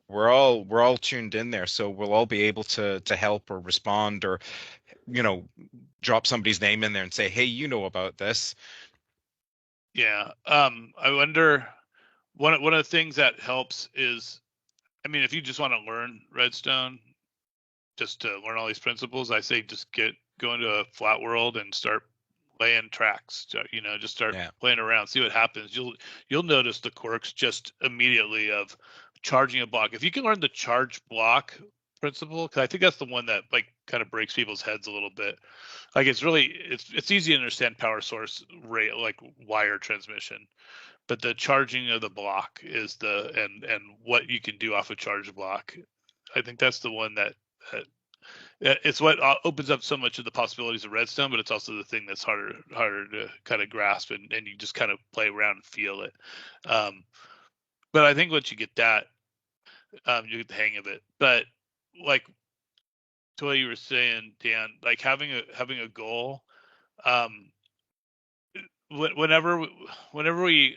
We're all tuned in there, so we'll all be able to help or respond, or drop somebody's name in there and say, hey, about this. Yeah. I wonder, one of the things that helps is, I mean, if you just want to learn Redstone, just to learn all these principles, I say just go into a flat world and start laying tracks. Just start playing around, see what happens. You'll notice the quirks just immediately of charging a block. If you can learn the charge block principle, because I think that's the one that like kind of breaks people's heads a little bit. Like it's easy to understand power source rate, like wire transmission, but the charging of the block is and what you can do off a charge block. I think that's the one that it's what opens up so much of the possibilities of Redstone, but it's also the thing that's harder to kind of grasp, and you just kind of play around and feel it. But I think once you get that, you get the hang of it. But like to what you were saying, Dan, like having a goal. Whenever we,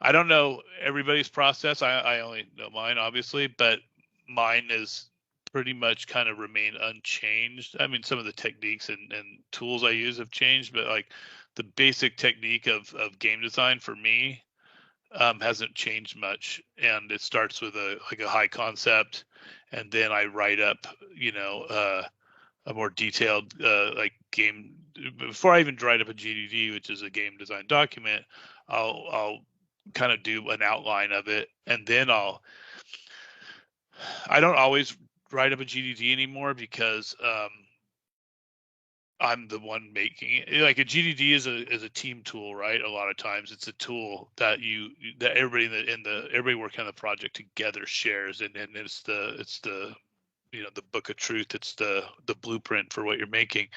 I don't know everybody's process. I only know mine, obviously, but mine is pretty much kind of remain unchanged. I mean, some of the techniques and tools I use have changed, but like the basic technique of game design for me hasn't changed much. And it starts with a high concept, and then I write up, a more detailed like game. Before I even write up a GDD, which is a game design document, I'll kind of do an outline of it, and then I don't always write up a GDD anymore because I'm the one making it. Like a GDD is a team tool, right? A lot of times it's a tool that everybody everybody working on the project together shares, and it's the the book of truth. It's the blueprint for what you're making.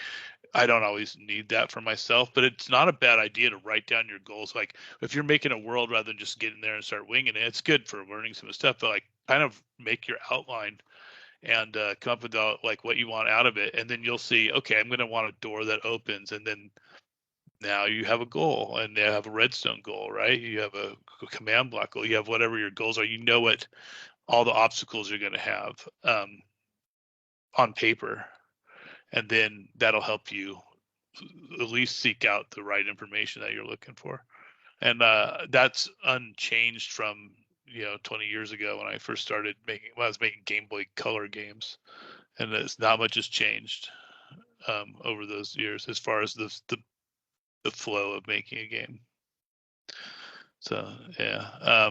I don't always need that for myself, but it's not a bad idea to write down your goals. Like if you're making a world rather than just getting there and start winging it, it's good for learning some stuff, but like kind of make your outline and come up with like what you want out of it, and then you'll see, okay, I'm going to want a door that opens, and then now you have a goal, and you have a redstone goal, right? You have a command block goal. You have whatever your goals are. You know what all the obstacles you're going to have on paper, and then that'll help you at least seek out the right information that you're looking for. And that's unchanged from 20 years ago when I first started when I was making Game Boy Color games, and it's not much has changed over those years as far as the flow of making a game. So yeah,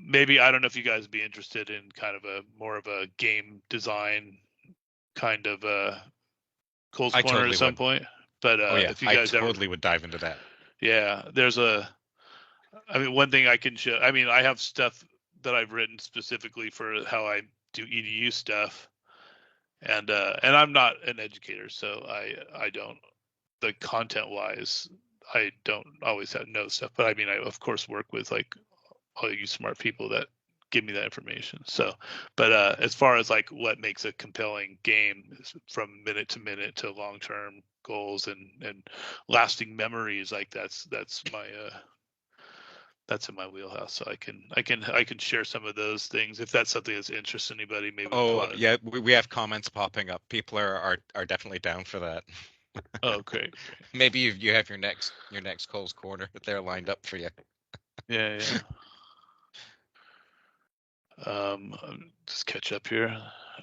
maybe I don't know if you guys would be interested in kind of a more of a game design kind of Cole's I Corner totally at some would. point. But Oh yeah, if you I guys ever, totally would dive into that. yeah, I mean, one thing I can show, I mean, I have stuff that I've written specifically for how I do EDU stuff, and I'm not an educator, so I don't, the content wise, I don't always know stuff, but I mean, I of course work with like all you smart people that give me that information. So, but as far as like what makes a compelling game from minute to minute to long term goals and lasting memories, like that's my that's in my wheelhouse. So I can share some of those things if that's something that's interests anybody. Maybe we Oh want to. yeah, we have comments popping up. People are definitely down for that. Oh, great. Maybe you have your next Cole's Corner there lined up for you. Yeah, yeah. Just catch up here.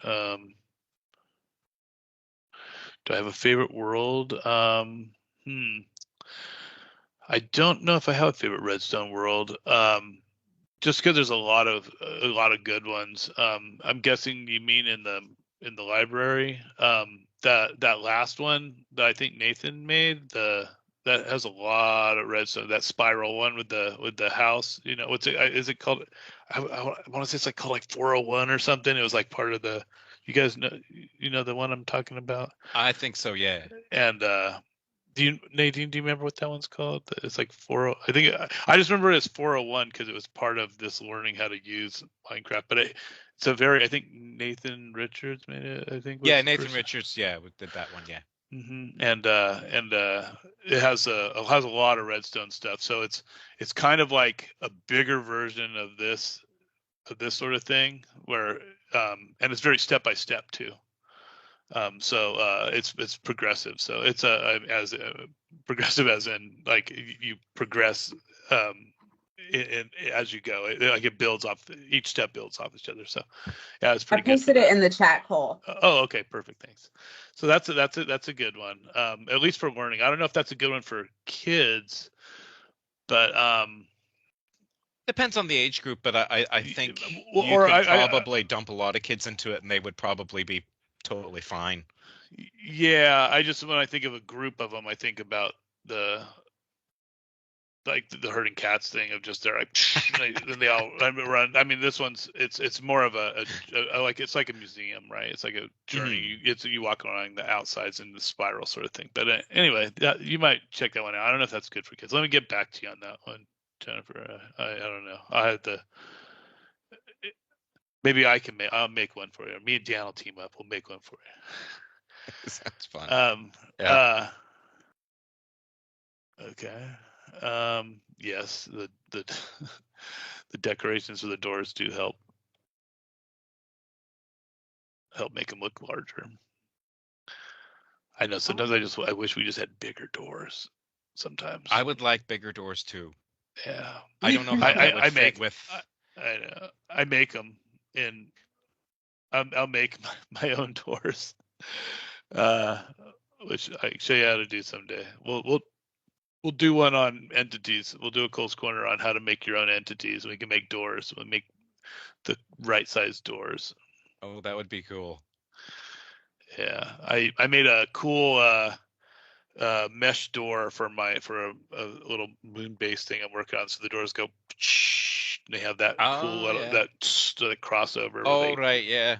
Do I have a favorite world? I don't know if I have a favorite Redstone world. Just because there's a lot of good ones. I'm guessing you mean in the library. That last one that I think Nathan made, that has a lot of redstone. That spiral one with the house. What's it? Is it called? I want to say it's like called like 401 or something. It was like part of the. You guys know, the one I'm talking about. I think so, yeah. And Nadine, do you remember what that one's called? It's like 40. I think I just remember it as 401 because it was part of this learning how to use Minecraft. But it's a very, I think Nathan Richards made it. I think was Yeah, the Nathan person. Richards, yeah, did that one, yeah. And it has a lot of redstone stuff. So it's kind of like a bigger version of this sort of thing where and it's very step by step too. So it's progressive. So it's as progressive as in like you progress as you go. Like it builds off. Each step builds off each other. So yeah, it's I pretty good for posted it that. in the chat, Cole. Oh, okay, perfect. Thanks. So that's a good one. At least for learning. I don't know if that's a good one for kids, but Depends on the age group, but I think you or could probably dump a lot of kids into it and they would probably be totally fine. Yeah, when I think of a group of them, I think about the herding cats thing of just they're like then they all run. I mean, this one's it's more of a like it's like a museum, right? It's like a journey. You walk around the outsides and the spiral sort of thing. But anyway, you might check that one out. I don't know if that's good for kids. Let me get back to you on that one, Jennifer. I don't know. I had to. Maybe I'll make one for you. Me and Dan will team up. We'll make one for you. Sounds fun. Okay. Yes, the the decorations of the doors do help make them look larger. I know sometimes I wish we just had bigger doors. Sometimes I would like bigger doors too. Yeah. I don't know how that would fit with. I know. I make them, and I'll make my own doors, which I can show you how to do someday. We'll do one on entities. We'll do a Cole's Corner on how to make your own entities. We can make doors. We'll make the right size doors. Oh, that would be cool. Yeah, I made a cool mesh door for a little moon base thing I'm working on. So the doors go. They have that cool little that crossover. Oh right, yeah.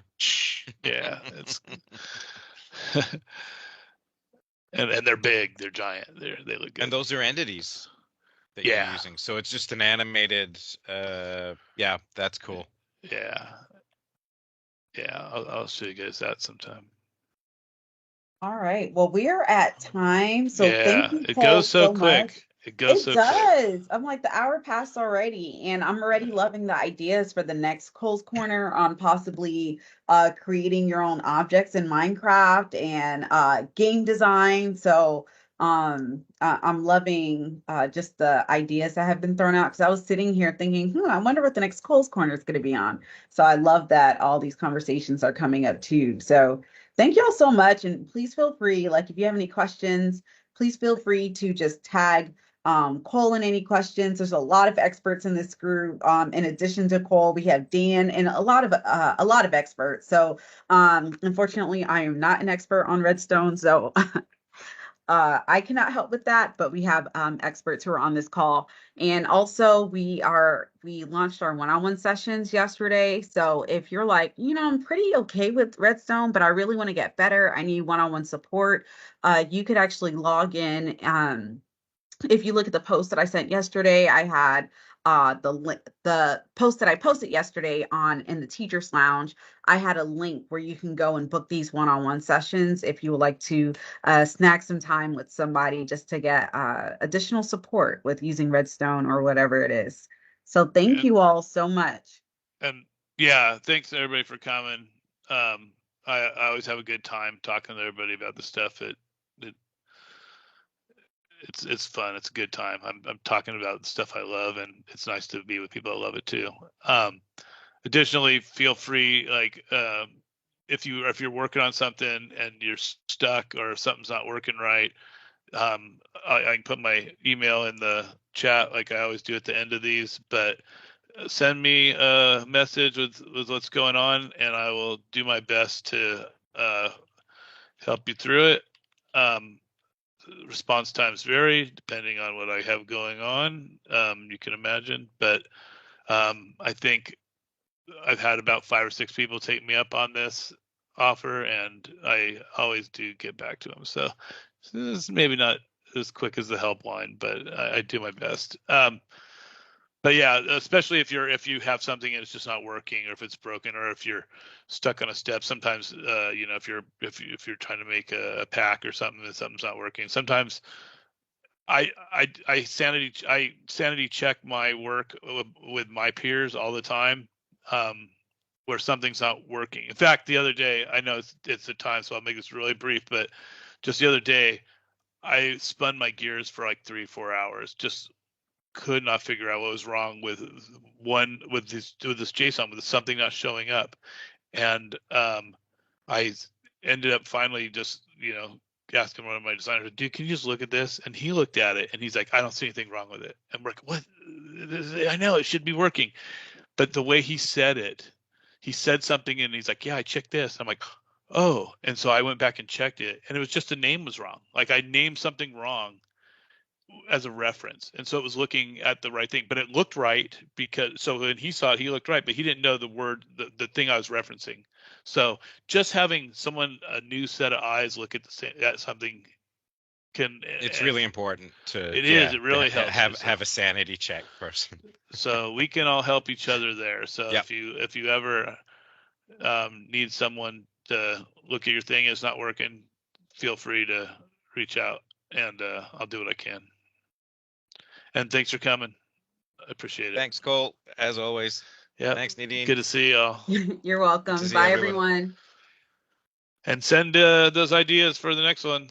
Yeah, it's and they're big. They're giant. They look good. And those are entities that you're using. So it's just an animated. Yeah, that's cool. Yeah. Yeah, I'll show you guys that sometime. All right. Well, we are at time. So thank Yeah, you, it Cole, goes so so much. quick. It goes It so quick. does. I'm like, the hour passed already, and I'm already Yeah. loving the ideas for the next Cole's Corner on possibly creating your own objects in Minecraft and game design. So I'm loving just the ideas that have been thrown out because I was sitting here thinking, I wonder what the next Cole's Corner is going to be on. So I love that all these conversations are coming up too. So thank you all so much. And please feel free, like if you have any questions, please feel free to just tag Cole in any questions. There's a lot of experts in this group. In addition to Cole, we have Dan and a lot of experts. So unfortunately, I am not an expert on Redstone, so I cannot help with that, but we have experts who are on this call. And also we launched our one-on-one sessions yesterday. So if you're like, I'm pretty okay with Redstone, but I really want to get better, I need one-on-one support, you could actually log in. If you look at the post that I sent yesterday, I had the post that I posted yesterday on in the teachers lounge. I had a link where you can go and book these one-on-one sessions if you would like to snag some time with somebody just to get additional support with using Redstone or whatever it is. So thank And you all so much. and yeah, thanks everybody for coming. I always have a good time talking to everybody about the stuff. It's fun. It's a good time. I'm talking about the stuff I love, and it's nice to be with people that love it too. Additionally, feel free, like if you're working on something and you're stuck or something's not working right, I can put my email in the chat like I always do at the end of these. But send me a message with what's going on, and I will do my best to help you through it. Response times vary depending on what I have going on. You can imagine, but I think I've had about 5 or 6 people take me up on this offer, and I always do get back to them. So it's maybe not as quick as the helpline, but I do my best. But yeah, especially if you have something and it's just not working, or if it's broken, or if you're stuck on a step. Sometimes, if you're trying to make a pack or something and something's not working, sometimes I sanity check my work with my peers all the time, where something's not working. In fact, the other day, I know it's a time, so I'll make this really brief, but just the other day, I spun my gears for like 3-4 hours, just could not figure out what was wrong with this JSON, with something not showing up. And I ended up finally just asking one of my designers, dude, can you just look at this? And he looked at it and he's like, I don't see anything wrong with it. And we're like, what? I know it should be working. But the way he said something and he's like, yeah, I checked this. I'm like, oh. And so I went back and checked it, and it was just the name was wrong. Like I named something wrong as a reference, and so it was looking at the right thing, but it looked right, because so when he saw it, he looked right, but he didn't know the word, the thing I was referencing. So just having someone, a new set of eyes, look at at something can, It's really important to it really helps you. have a sanity check person. So we can all help each other there. So Yep. if you ever need someone to look at your thing, it's not working, feel free to reach out, and I'll do what I can. And thanks for coming. I appreciate it. Thanks, Cole, as always. Yeah. Thanks, Nadine. Good to see y'all. You're welcome. see Bye, everyone. everyone. And send those ideas for the next one.